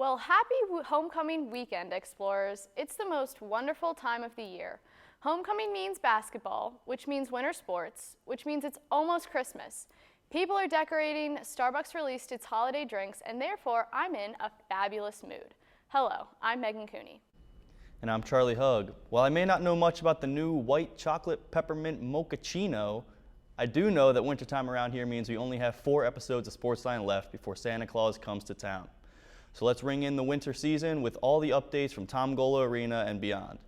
Well, happy homecoming weekend, Explorers. It's the most wonderful time of the year. Homecoming means basketball, which means winter sports, which means it's almost Christmas. People are decorating, Starbucks released its holiday drinks, and therefore I'm in a fabulous mood. Hello, I'm Megan Cooney. And I'm Charlie Hugg. While I may not know much about the new white chocolate peppermint mochaccino, I do know that wintertime around here means we only have 4 episodes of SportsLine left before Santa Claus comes to town. So let's ring in the winter season with all the updates from Tom Gola Arena and beyond.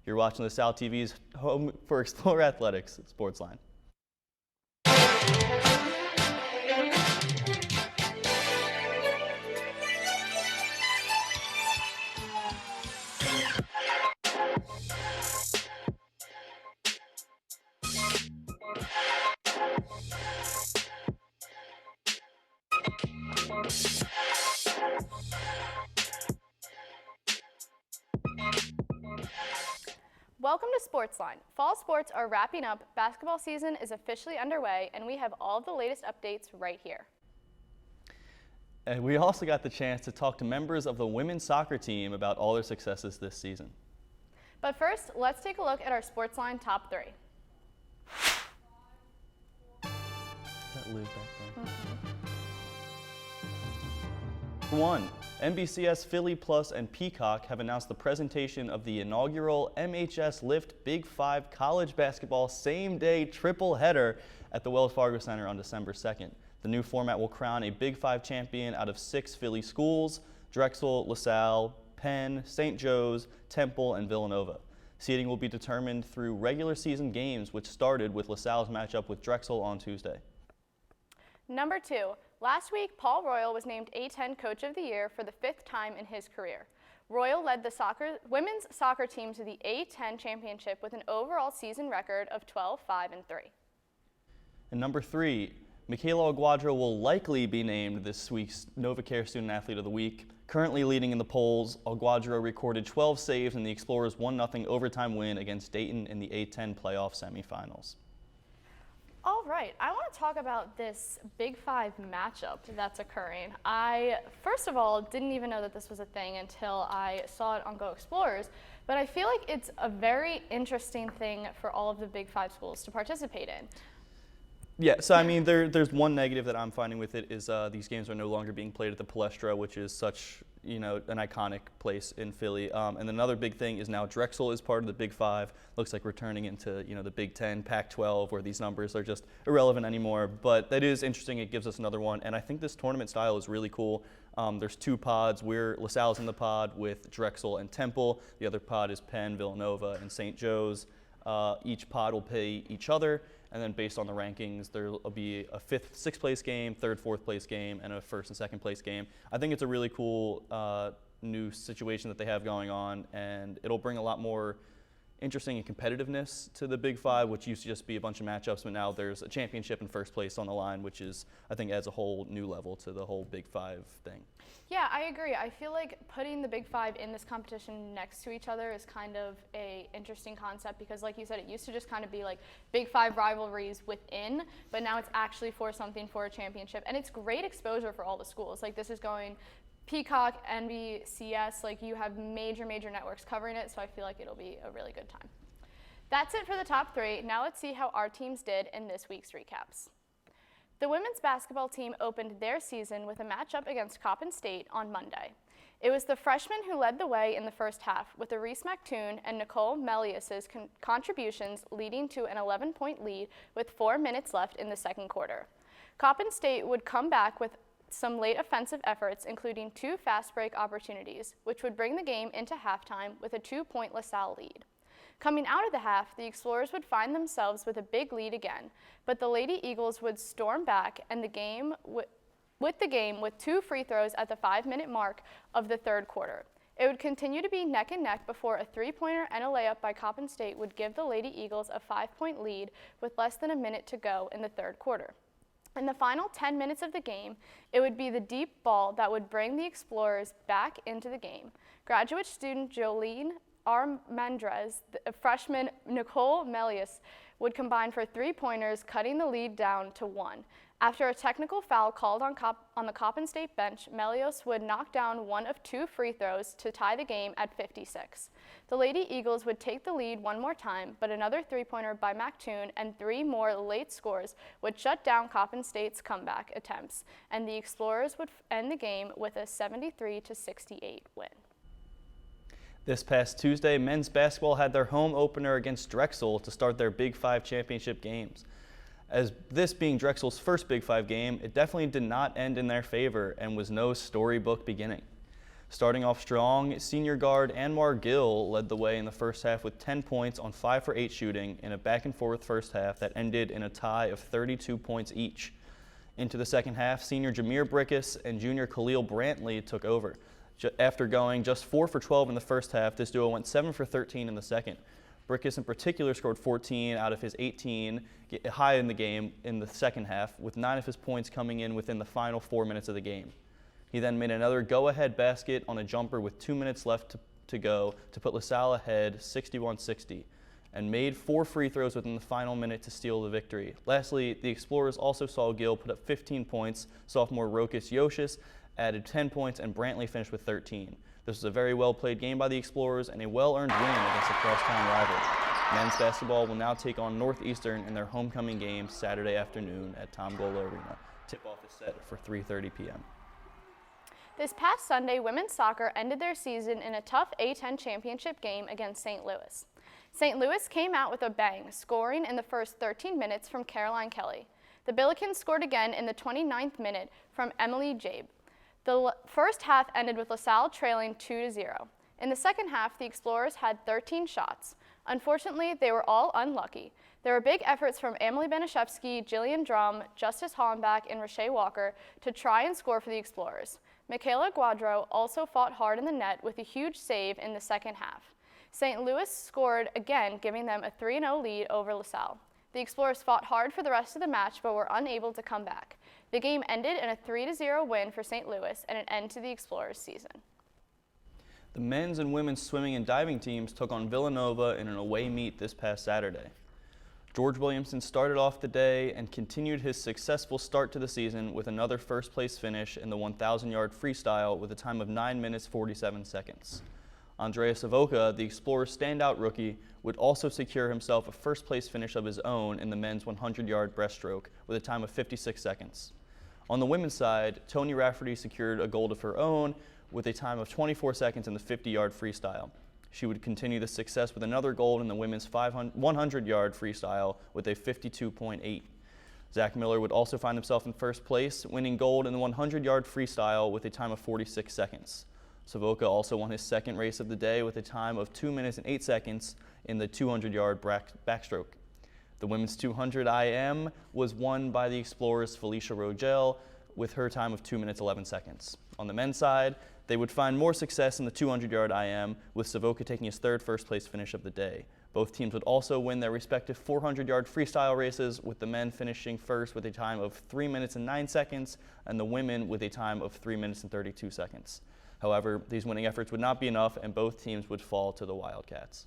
You're watching the Salle TV's home for Explorer Athletics, SportsLine. Welcome to SportsLine. Fall sports are wrapping up, basketball season is officially underway, and we have all of the latest updates right here. And we also got the chance to talk to members of the women's soccer team about all their successes this season. But first, let's take a look at our SportsLine top 3. Is that Liz back there? For one, NBCS Philly Plus and Peacock have announced the presentation of the inaugural MHS Lift Big 5 college basketball same-day triple header at the Wells Fargo Center on December 2nd. The new format will crown a Big 5 champion out of 6 Philly schools: Drexel, LaSalle, Penn, St. Joe's, Temple, and Villanova. Seeding will be determined through regular season games, which started with LaSalle's matchup with Drexel on Tuesday. Number 2, last week Paul Royal was named A10 Coach of the Year for the 5th time in his career. Royal led the women's soccer team to the A10 championship with an overall season record of 12-5-3. And number 3, Michaela Aguadro will likely be named this week's NovaCare Student Athlete of the Week. Currently leading in the polls, Aguadro recorded 12 saves in the Explorers' 1-0 overtime win against Dayton in the A10 playoff semifinals. All right, I want to talk about this Big 5 matchup that's occurring. I, first of all, didn't even know that this was a thing until I saw it on Go Explorers, but I feel like it's a very interesting thing for all of the Big 5 schools to participate in. Yeah, so I mean, there's one negative that I'm finding with it is these games are no longer being played at the Palestra, which is such, an iconic place in Philly. And another big thing is now Drexel is part of the Big 5. Looks like we're turning into, the Big 10, Pac-12, where these numbers are just irrelevant anymore. But that is interesting. It gives us another one. And I think this tournament style is really cool. There's 2 pods. LaSalle's in the pod with Drexel and Temple. The other pod is Penn, Villanova, and St. Joe's. Each pod will play each other. And then based on the rankings, there will be a 5th, 6th place game, 3rd, 4th place game, and a 1st and 2nd place game. I think it's a really cool new situation that they have going on, and it'll bring a lot more interesting and competitiveness to the Big 5, which used to just be a bunch of matchups, but now there's a championship and 1st place on the line, which is, I think, adds a whole new level to the whole Big 5 thing. Yeah, I agree. I feel like putting the Big 5 in this competition next to each other is kind of a interesting concept because, like you said, it used to just kind of be like Big 5 rivalries within, but now it's actually for something for a championship, and it's great exposure for all the schools. Like, this is going Peacock, NBCS, like you have major networks covering it, so I feel like it'll be a really good time. That's it for the top 3. Now let's see how our teams did in this week's recaps. The women's basketball team opened their season with a matchup against Coppin State on Monday. It was the freshmen who led the way in the first half, with Reese McToon and Nicole Melius's contributions leading to an 11-point lead with 4 minutes left in the second quarter. Coppin State would come back with some late offensive efforts, including 2 fast break opportunities, which would bring the game into halftime with a 2-point LaSalle lead. Coming out of the half, the Explorers would find themselves with a big lead again, but the Lady Eagles would storm back and the game with 2 free throws at the 5-minute mark of the third quarter. It would continue to be neck and neck before a 3-pointer and a layup by Coppin State would give the Lady Eagles a 5-point lead with less than a minute to go in the third quarter. In the final 10 minutes of the game, it would be the deep ball that would bring the Explorers back into the game. Graduate student Jolene Armendrez, the freshman Nicole Melius would combine for 3-pointers, cutting the lead down to 1. After a technical foul called on the Coppin State bench, Melios would knock down one of 2 free throws to tie the game at 56. The Lady Eagles would take the lead one more time, but another 3-pointer by McToon and 3 more late scores would shut down Coppin State's comeback attempts, and the Explorers would end the game with a 73-68 win. This past Tuesday, men's basketball had their home opener against Drexel to start their Big Five championship games. As this being Drexel's first Big Five game, it definitely did not end in their favor and was no storybook beginning. Starting off strong, senior guard Anwar Gill led the way in the first half with 10 points on 5 for 8 shooting in a back-and-forth first half that ended in a tie of 32 points each. Into the second half, senior Jameer Brickus and junior Khalil Brantley took over. After going just 4 for 12 in the first half, this duo went 7 for 13 in the second. Brickus in particular scored 14 out of his 18 high in the game in the second half, with 9 of his points coming in within the final 4 minutes of the game. He then made another go-ahead basket on a jumper with 2 minutes left to go to put LaSalle ahead 61-60, and made 4 free throws within the final minute to steal the victory. Lastly, the Explorers also saw Gill put up 15 points. Sophomore Rokas Yoshis added 10 points, and Brantley finished with 13. This was a very well-played game by the Explorers and a well-earned win against a crosstown rival. Men's basketball will now take on Northeastern in their homecoming game Saturday afternoon at Tom Gola Arena. Tip-off is set for 3:30 p.m. This past Sunday, women's soccer ended their season in a tough A-10 championship game against St. Louis. St. Louis came out with a bang, scoring in the first 13 minutes from Caroline Kelly. The Billikens scored again in the 29th minute from Emily Jabe. The first half ended with LaSalle trailing 2-0. In the second half, the Explorers had 13 shots. Unfortunately, they were all unlucky. There were big efforts from Emily Benishevsky, Jillian Drum, Justice Hollenbach, and Rashay Walker to try and score for the Explorers. Michaela Guadro also fought hard in the net with a huge save in the second half. St. Louis scored again, giving them a 3-0 lead over LaSalle. The Explorers fought hard for the rest of the match, but were unable to come back. The game ended in a 3-0 win for St. Louis and an end to the Explorers' season. The men's and women's swimming and diving teams took on Villanova in an away meet this past Saturday. George Williamson started off the day and continued his successful start to the season with another first-place finish in the 1,000-yard freestyle with a time of 9 minutes 47 seconds. Andrea Savoca, the Explorers' standout rookie, would also secure himself a first-place finish of his own in the men's 100-yard breaststroke with a time of 56 seconds. On the women's side, Tony Rafferty secured a gold of her own with a time of 24 seconds in the 50-yard freestyle. She would continue the success with another gold in the women's 100-yard freestyle with a 52.8. Zach Miller would also find himself in first place, winning gold in the 100-yard freestyle with a time of 46 seconds. Savoca also won his second race of the day with a time of 2 minutes and 8 seconds in the 200-yard backstroke. The women's 200 IM was won by the Explorers' Felicia Rogel with her time of 2 minutes 11 seconds. On the men's side, they would find more success in the 200-yard IM, with Savoca taking his third first-place finish of the day. Both teams would also win their respective 400-yard freestyle races, with the men finishing first with a time of 3 minutes and 9 seconds, and the women with a time of 3 minutes and 32 seconds. However, these winning efforts would not be enough, and both teams would fall to the Wildcats.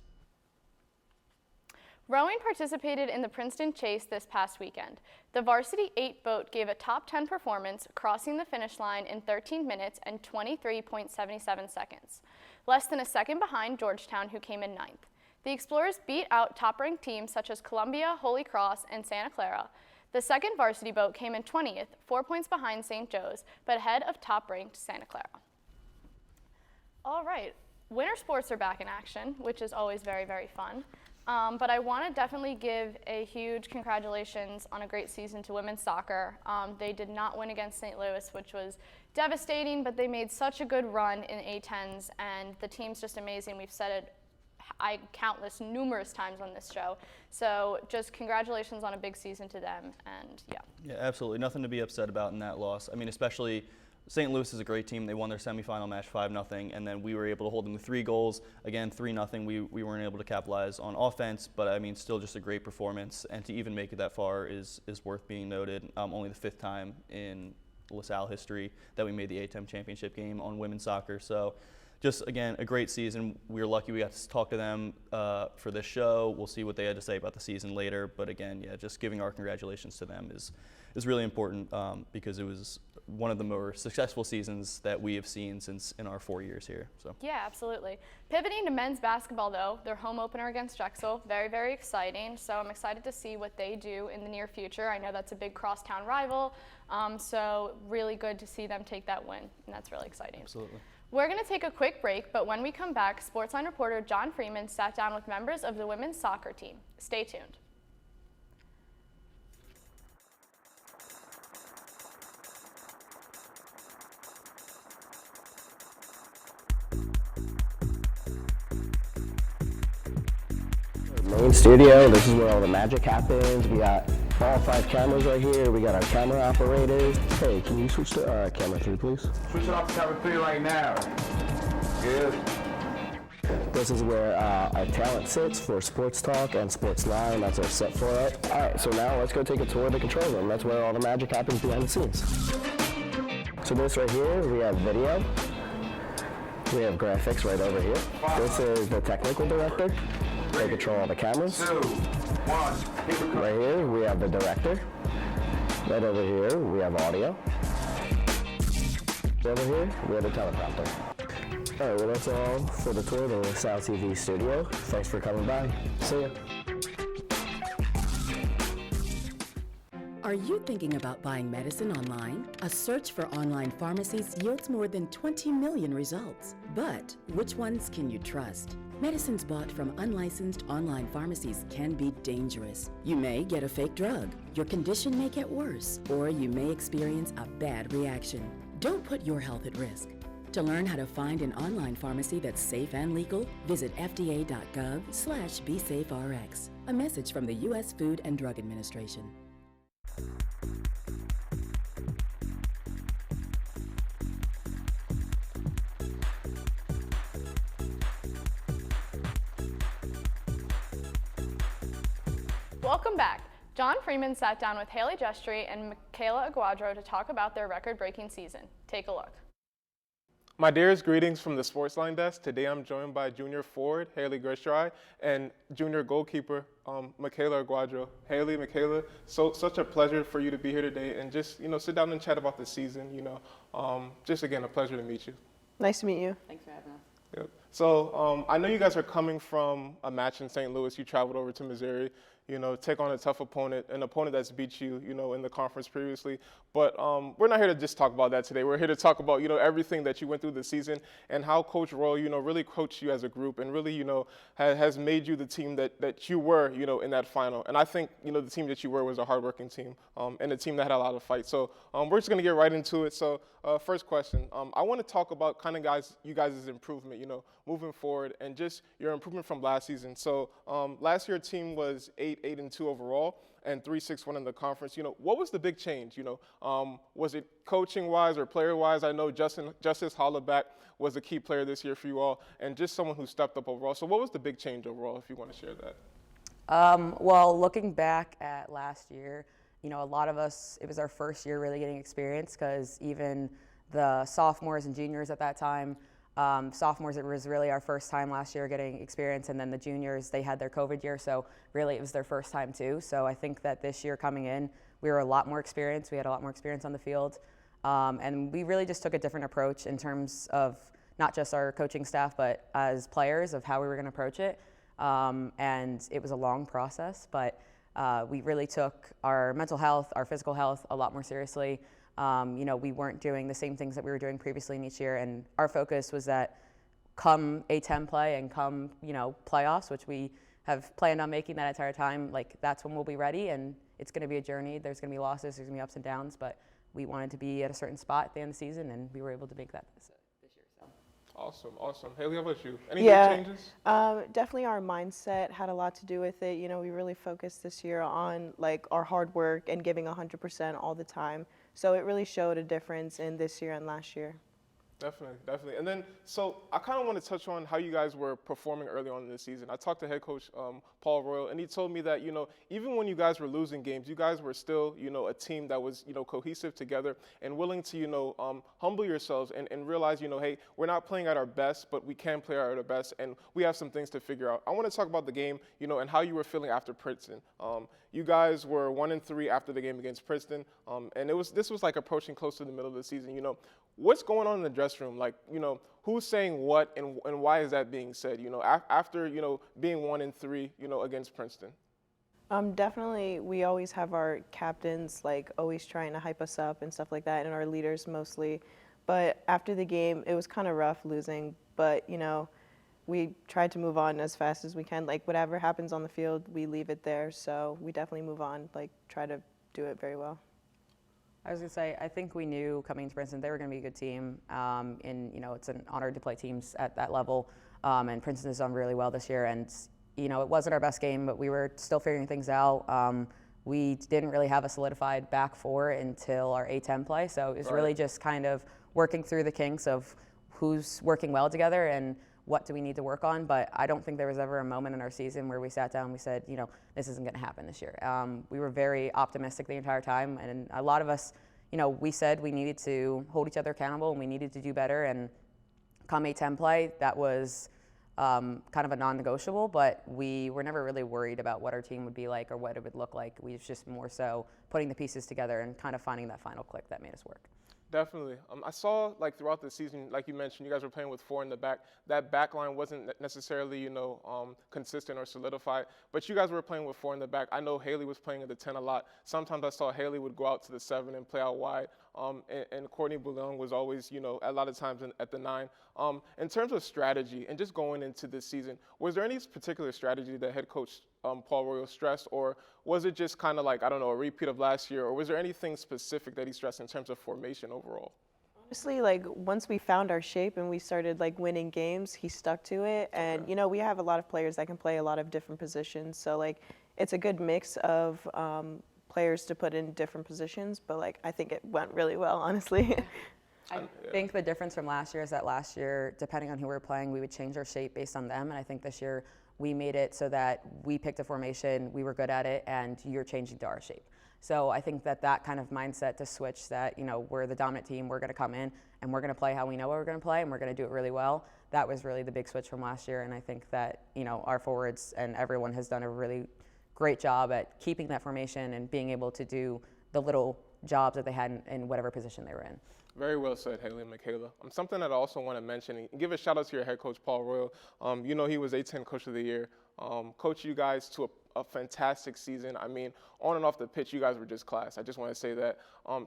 Rowing participated in the Princeton Chase this past weekend. The Varsity 8 boat gave a top 10 performance, crossing the finish line in 13 minutes and 23.77 seconds, less than a second behind Georgetown, who came in 9th. The Explorers beat out top-ranked teams such as Columbia, Holy Cross, and Santa Clara. The second varsity boat came in 20th, 4 points behind St. Joe's, but ahead of top-ranked Santa Clara. All right, winter sports are back in action, which is always very, very fun. But I want to definitely give a huge congratulations on a great season to women's soccer. They did not win against St. Louis, which was devastating, but they made such a good run in A-10s, and the team's just amazing. We've said it numerous times on this show. So just congratulations on a big season to them, and yeah. Yeah, absolutely. Nothing to be upset about in that loss. I mean, especially St. Louis is a great team. They won their semifinal match 5-0, and then we were able to hold them to 3 goals. Again, 3-0. We weren't able to capitalize on offense, but I mean, still just a great performance. And to even make it that far is worth being noted. Only the 5th time in LaSalle history that we made the A-10 championship game on women's soccer. So just, again, a great season. We were lucky we got to talk to them for this show. We'll see what they had to say about the season later. But again, yeah, just giving our congratulations to them is really important because it was one of the more successful seasons that we have seen since in our 4 years here. So yeah, absolutely. Pivoting to men's basketball, though, their home opener against Drexel, very, very exciting. So I'm excited to see what they do in the near future. I know that's a big crosstown rival, so really good to see them take that win, and that's really exciting. absolutely. We're going to take a quick break, but when we come back, SportsLine reporter John Freeman sat down with members of the women's soccer team. Stay tuned. Main studio, this is where all the magic happens. We got all 5 cameras right here. We got our camera operators. Hey, can you switch to camera 3, please? Switch it off to camera 3 right now. Good. This is where our talent sits for Sports Talk and SportsLine. That's our set for it. All right, so now let's go take a tour of the control room. That's where all the magic happens behind the scenes. So this right here, we have video. We have graphics right over here. This is the technical director. They control all the cameras. 2, 1, right here, we have the director. Right over here, we have audio. Over here, we have the teleprompter. All right, well, that's all for the tour of the Salle TV studio. Thanks for coming by. See ya. Are you thinking about buying medicine online? A search for online pharmacies yields more than 20 million results. But which ones can you trust? Medicines bought from unlicensed online pharmacies can be dangerous. You may get a fake drug, your condition may get worse, or you may experience a bad reaction. Don't put your health at risk. To learn how to find an online pharmacy that's safe and legal, visit fda.gov/BeSafeRx. A message from the U.S. Food and Drug Administration. Welcome back. John Freeman sat down with Haley Jestry and Michaela Aguadro to talk about their record-breaking season. Take a look. My dearest greetings from the SportsLine desk. Today I'm joined by junior forward Haley Jestry and junior goalkeeper Michaela Aguadro. Haley, Michaela, such a pleasure for you to be here today and just sit down and chat about the season. Just again a pleasure to meet you. Nice to meet you. Thanks for having us. Yep. So I know you guys are coming from a match in St. Louis. You traveled over to Missouri, take on a tough opponent, an opponent that's beat you, in the conference previously. But we're not here to just talk about that today. We're here to talk about, everything that you went through this season and how Coach Roy, really coached you as a group and really, has made you the team that you were, in that final. And I think, the team that you were was a hardworking team and a team that had a lot of fight. So we're just going to get right into it. So first question, I want to talk about kind of you guys' improvement, moving forward and just your improvement from last season. So last year, team was 8-2 overall and 3-6-1 in the conference. What was the big change? Was it coaching-wise or player-wise? I know Justice Hollaback was a key player this year for you all and just someone who stepped up overall. So what was the big change overall, if you want to share that? Well, looking back at last year, a lot of us, it was our first year really getting experience because even the sophomores and juniors at that time, sophomores, it was really our first time last year getting experience, and then the juniors, they had their COVID year, so really it was their first time too. So I think that this year coming in, we were a lot more experienced. We had a lot more experience on the field, and we really just took a different approach in terms of not just our coaching staff, but as players of how we were going to approach it. And it was a long process, but we really took our mental health, our physical health a lot more seriously. We weren't doing the same things that we were doing previously in each year, and our focus was that come A10 play and come, playoffs, which we have planned on making that entire time, that's when we'll be ready, and it's going to be a journey. There's going to be losses, there's going to be ups and downs, but we wanted to be at a certain spot at the end of the season, and we were able to make that this year. So. Awesome. Haley, how about you? Any big changes? Definitely our mindset had a lot to do with it. We really focused this year on our hard work and giving 100% all the time. So it really showed a difference in this year and last year. Definitely, definitely. And then, so I kind of want to touch on how you guys were performing early on in the season. I talked to head coach Paul Royal, and he told me that, even when you guys were losing games, you guys were still, a team that was, cohesive together and willing to, humble yourselves and realize, hey, we're not playing at our best, but we can play at our best, and we have some things to figure out. I want to talk about the game, and how you were feeling after Princeton. You guys were 1-3 after the game against Princeton, and this was like approaching close to the middle of the season. What's going on in the dressing room? Like, who's saying what and why is that being said? After, being 1-3, against Princeton. Definitely, we always have our captains, like, always trying to hype us up and stuff like that, and our leaders mostly. But after the game, it was kind of rough losing, but, we tried to move on as fast as we can. Like, whatever happens on the field, we leave it there. So we definitely move on, like, try to do it very well. I was going to say, I think we knew coming to Princeton they were going to be a good team, and it's an honor to play teams at that level. And Princeton has done really well this year, and it wasn't our best game, but we were still figuring things out. We didn't really have a solidified back four until our A-10 play, so it was really just kind of working through the kinks of who's working well together and what do we need to work on. But I don't think there was ever a moment in our season where we sat down and we said, this isn't going to happen this year. We were very optimistic the entire time, and a lot of us, we said we needed to hold each other accountable and we needed to do better. And come A-10 play, that was kind of a non-negotiable, but we were never really worried about what our team would be like or what it would look like. We was just more so putting the pieces together and kind of finding that final click that made us work. Definitely. I saw, like, throughout the season, like you mentioned, you guys were playing with four in the back. That back line wasn't necessarily, consistent or solidified, but you guys were playing with four in the back. I know Haley was playing at the 10 a lot. Sometimes I saw Haley would go out to the 7 and play out wide, and Courtney Bouillon was always, a lot of times at the 9. In terms of strategy and just going into this season, was there any particular strategy that head coach Paul Royal stressed, or was it just kind of like, I don't know, a repeat of last year, or was there anything specific that he stressed in terms of formation overall? Honestly, like, once we found our shape and we started, like, winning games, he stuck to it. And, we have a lot of players that can play a lot of different positions. So, like, it's a good mix of players to put in different positions. But, like, I think it went really well, honestly. I think the difference from last year is that last year, depending on who we were playing, we would change our shape based on them. And I think this year we made it so that we picked a formation, we were good at it, and you're changing to our shape. So I think that kind of mindset to switch that, we're the dominant team, we're going to come in and we're going to play how we know what we're going to play and we're going to do it really well. That was really the big switch from last year. And I think that, our forwards and everyone has done a really great job at keeping that formation and being able to do the little jobs that they had in whatever position they were in. Very well said, Haley and Michaela. Something that I also want to mention, and give a shout out to your head coach, Paul Royal. He was A-10 Coach of the Year. Coach you guys to a fantastic season. I mean, on and off the pitch, you guys were just class. I just want to say that.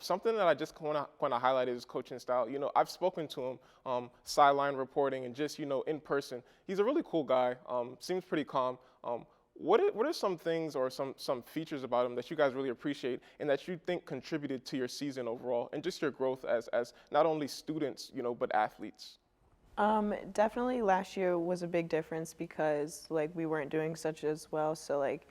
Something that I just want to highlight is coaching style. I've spoken to him, sideline reporting, and just, in person. He's a really cool guy, seems pretty calm. What are some things or some features about him that you guys really appreciate and that you think contributed to your season overall and just your growth as not only students, but athletes? Definitely last year was a big difference because, like, we weren't doing such as well. So, like,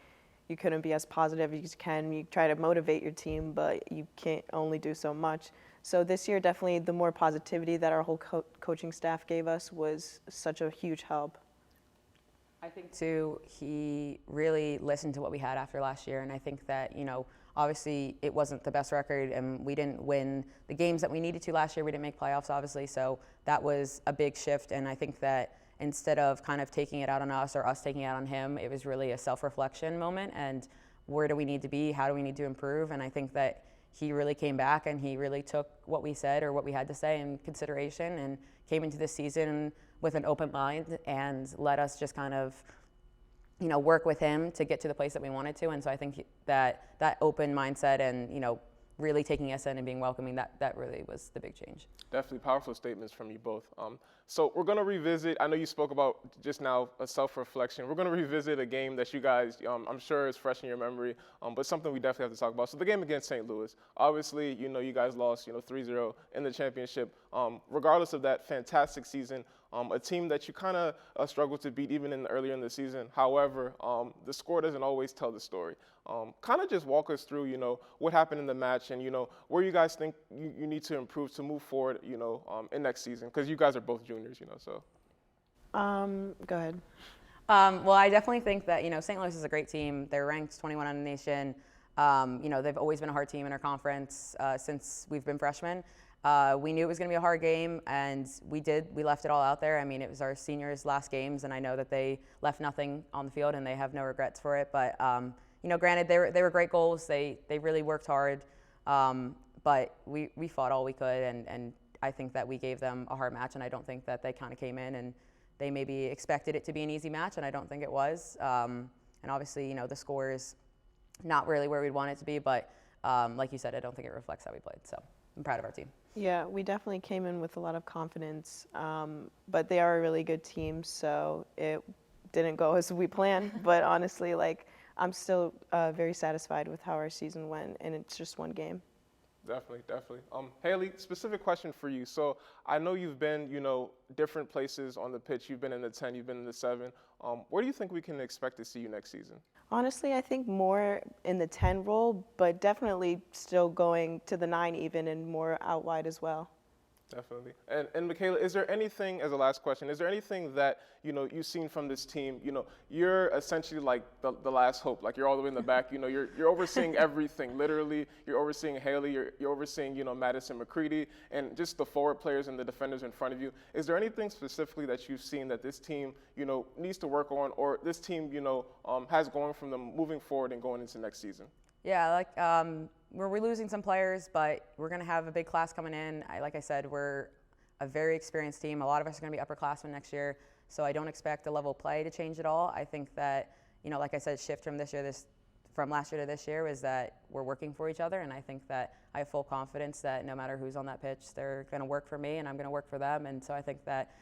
you couldn't be as positive as you can. You try to motivate your team, but you can't only do so much. So this year, definitely the more positivity that our whole coaching staff gave us was such a huge help. I think, too, he really listened to what we had after last year, and I think that, obviously it wasn't the best record, and we didn't win the games that we needed to last year. We didn't make playoffs, obviously, so that was a big shift, and I think that instead of kind of taking it out on us or us taking it out on him, it was really a self-reflection moment, and where do we need to be, how do we need to improve, and I think that he really came back and he really took what we said or what we had to say in consideration and came into this season with an open mind and let us just kind of, work with him to get to the place that we wanted to. And so I think that open mindset and, really taking us in and being welcoming, that really was the big change. Definitely powerful statements from you both. So we're going to revisit, I know you spoke about just now a self-reflection. We're going to revisit a game that you guys, I'm sure is fresh in your memory, but something we definitely have to talk about. So the game against St. Louis, obviously, you guys lost, 3-0 in the championship. regardless of that fantastic season, a team that you kind of struggled to beat even earlier in the season. However, the score doesn't always tell the story. Kind of just walk us through, what happened in the match and, where you guys think you need to improve to move forward, in next season, because you guys are both juniors, so. Go ahead. Well, I definitely think that, St. Louis is a great team. They're ranked 21 on the nation. They've always been a hard team in our conference since we've been freshmen. We knew it was going to be a hard game, and we did. We left it all out there. I mean, it was our seniors' last games, and I know that they left nothing on the field, and they have no regrets for it. But, granted, they were great goals. They really worked hard, but we fought all we could, and I think that we gave them a hard match, and I don't think that they kind of came in and they maybe expected it to be an easy match, and I don't think it was. And obviously, the score is not really where we'd want it to be, but like you said, I don't think it reflects how we played. So I'm proud of our team. Yeah, we definitely came in with a lot of confidence, but they are a really good team, so it didn't go as we planned. But honestly, I'm still very satisfied with how our season went, and it's just one game. Definitely. Haley, specific question for you. So I know you've been, different places on the pitch. You've been in the 10, you've been in the 7. Where do you think we can expect to see you next season? Honestly, I think more in the 10 role, but definitely still going to the 9 even and more out wide as well. Definitely. And Michaela, is there anything, as a last question, is there anything that, you've seen from this team? You're essentially like the last hope. Like, you're all the way in the back. You're overseeing everything. Literally, you're overseeing Haley. You're overseeing, Madison McCready, and just the forward players and the defenders in front of you. Is there anything specifically that you've seen that this team, needs to work on, or this team, has going from them moving forward and going into next season? Yeah, we're losing some players, but we're going to have a big class coming in. Like I said, we're a very experienced team. A lot of us are going to be upperclassmen next year, so I don't expect the level of play to change at all. I think that, like I said, shift from last year to this year was that we're working for each other, and I think that I have full confidence that no matter who's on that pitch, they're going to work for me, and I'm going to work for them. And so I think that,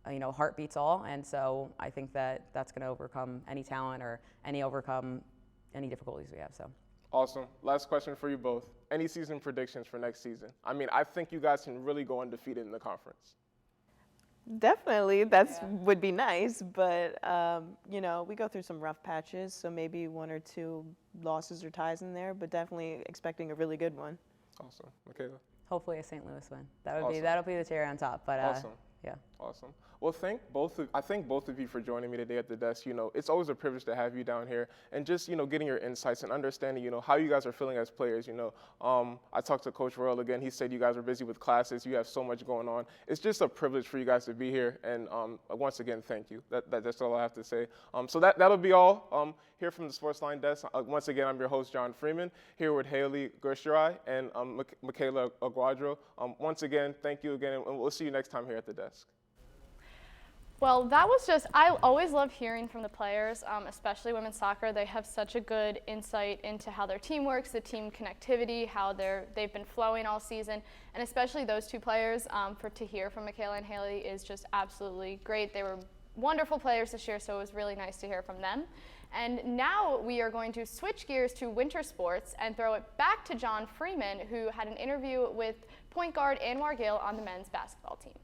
heart beats all, and so I think that that's going to overcome any talent or overcome any difficulties we have. So. Awesome. Last question for you both. Any season predictions for next season? I mean, I think you guys can really go undefeated in the conference. Definitely, would be nice, but we go through some rough patches, so maybe 1 or 2 losses or ties in there, but definitely expecting a really good one. Awesome. Michaela? Hopefully a St. Louis win. That'll be the cherry on top. But awesome. Yeah. Awesome. Well, I thank both of you for joining me today at the desk. It's always a privilege to have you down here and just, getting your insights and understanding, how you guys are feeling as players. I talked to Coach Royal again. He said you guys are busy with classes. You have so much going on. It's just a privilege for you guys to be here. And once again, thank you. That's all I have to say. So that'll be all here from the SportsLine desk. Once again, I'm your host, John Freeman, here with Haley Gershirai and Michaela Aguadro. Once again, thank you again, and we'll see you next time here at the desk. Well, that was I always love hearing from the players, especially women's soccer. They have such a good insight into how their team works, the team connectivity, how they've been flowing all season, and especially those 2 players, to hear from Michaela and Haley is just absolutely great. They were wonderful players this year, so it was really nice to hear from them. And now we are going to switch gears to winter sports and throw it back to John Freeman, who had an interview with point guard Anwar Gill on the men's basketball team.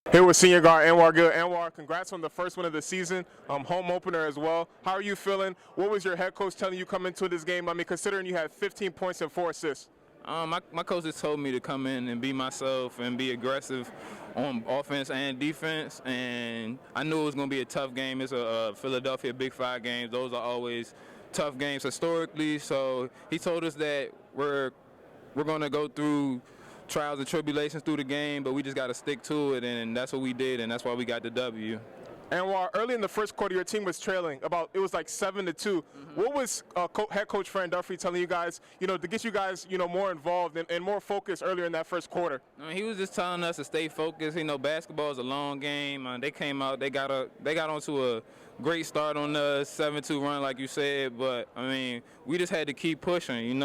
Here with senior guard Anwar Gill. Anwar, congrats on the first win of the season, home opener as well. How are you feeling? What was your head coach telling you coming into this game? I mean, considering you had 15 points and 4 assists. My coach just told me to come in and be myself and be aggressive on offense and defense, and I knew it was going to be a tough game. It's a Philadelphia Big 5 games. Those are always tough games historically, so he told us that we're going to go through trials and tribulations through the game, but we just got to stick to it, and that's what we did, and that's why we got the W. Anwar, early in the first quarter, your team was trailing it was like 7-2. Mm-hmm. What was head coach Fran Duffy telling you guys, to get you guys, more involved and more focused earlier in that first quarter? He was just telling us to stay focused. Basketball is a long game. They came out, they got onto a great start on the 7-2 run, like you said, but we just had to keep pushing.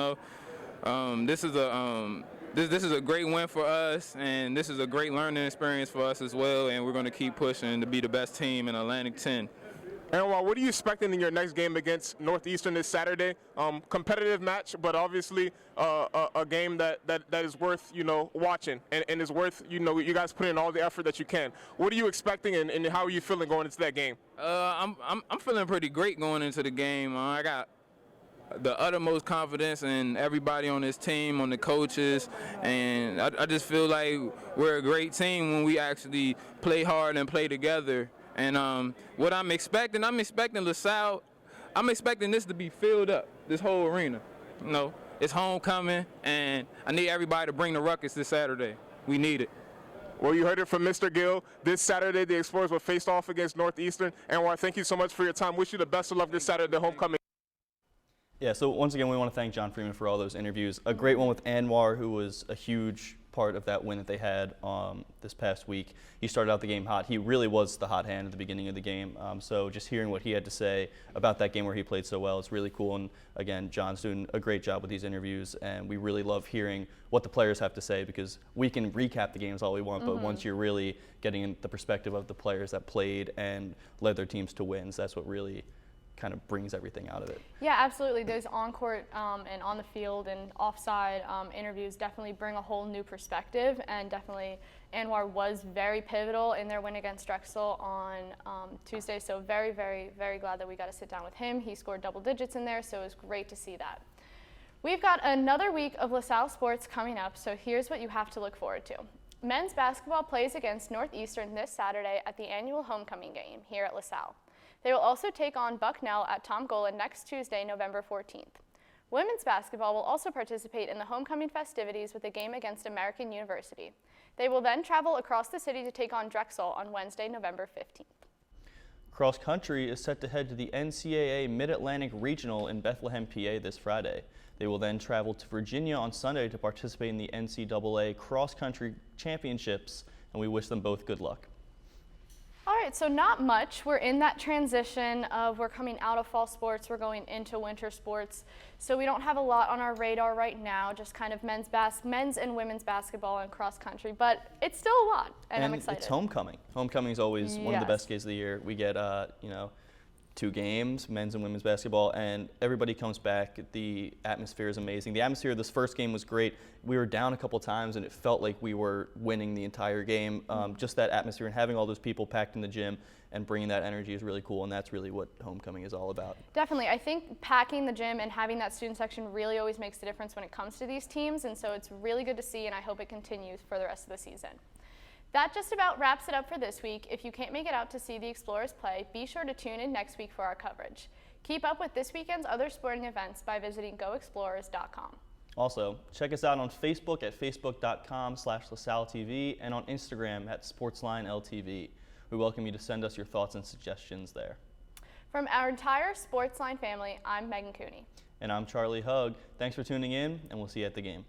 This is a great win for us, and this is a great learning experience for us as well, and we're going to keep pushing to be the best team in Atlantic 10. And what are you expecting in your next game against Northeastern this Saturday? Competitive match, but obviously a game that is worth, watching and is worth, you guys put in all the effort that you can. What are you expecting and how are you feeling going into that game? I'm feeling pretty great going into the game. I got the uttermost confidence in everybody on this team, on the coaches, and I just feel like we're a great team when we actually play hard and play together. And what I'm expecting LaSalle, I'm expecting this to be filled up, this whole arena. It's homecoming, and I need everybody to bring the ruckus this Saturday. We need it. Well, you heard it from Mr. Gill. This Saturday, the Explorers will face off against Northeastern. And thank you so much for your time. Wish you the best of luck this Saturday, the homecoming. Yeah, so once again, we want to thank John Freeman for all those interviews. A great one with Anwar, who was a huge part of that win that they had this past week. He started out the game hot. He really was the hot hand at the beginning of the game. So just hearing what he had to say about that game where he played so well, it's really cool. And again, John's doing a great job with these interviews, and we really love hearing what the players have to say, because we can recap the games all we want, but once you're really getting the perspective of the players that played and led their teams to wins, that's what really kind of brings everything out of it. Yeah, absolutely. Those on-court and on the field and offside interviews definitely bring a whole new perspective, and definitely Anwar was very pivotal in their win against Drexel on Tuesday, so very, very, very glad that we got to sit down with him. He scored double digits in there, so it was great to see that. We've got another week of LaSalle sports coming up, so here's what you have to look forward to. Men's basketball plays against Northeastern this Saturday at the annual homecoming game here at LaSalle. They will also take on Bucknell at Tom Golan next Tuesday, November 14th. Women's basketball will also participate in the homecoming festivities with a game against American University. They will then travel across the city to take on Drexel on Wednesday, November 15th. Cross country is set to head to the NCAA Mid-Atlantic Regional in Bethlehem, PA this Friday. They will then travel to Virginia on Sunday to participate in the NCAA Cross Country Championships, and we wish them both good luck. All right, so not much. We're in that transition of we're coming out of fall sports, we're going into winter sports. So we don't have a lot on our radar right now, just kind of men's and women's basketball and cross country, but it's still a lot, and I'm excited. It's homecoming. Homecoming is always one of the best days of the year. We get, 2 games, men's and women's basketball, and everybody comes back. The atmosphere is amazing. The atmosphere of this first game was great. We were down a couple times, and it felt like we were winning the entire game. Just that atmosphere and having all those people packed in the gym and bringing that energy is really cool, and that's really what homecoming is all about. Definitely. I think packing the gym and having that student section really always makes the difference when it comes to these teams, and so it's really good to see, and I hope it continues for the rest of the season. That just about wraps it up for this week. If you can't make it out to see the Explorers play, be sure to tune in next week for our coverage. Keep up with this weekend's other sporting events by visiting goexplorers.com. Also, check us out on Facebook at facebook.com/LaSalle TV and on Instagram at SportsLine LTV. We welcome you to send us your thoughts and suggestions there. From our entire SportsLine family, I'm Megan Cooney. And I'm Charlie Hugg. Thanks for tuning in, and we'll see you at the game.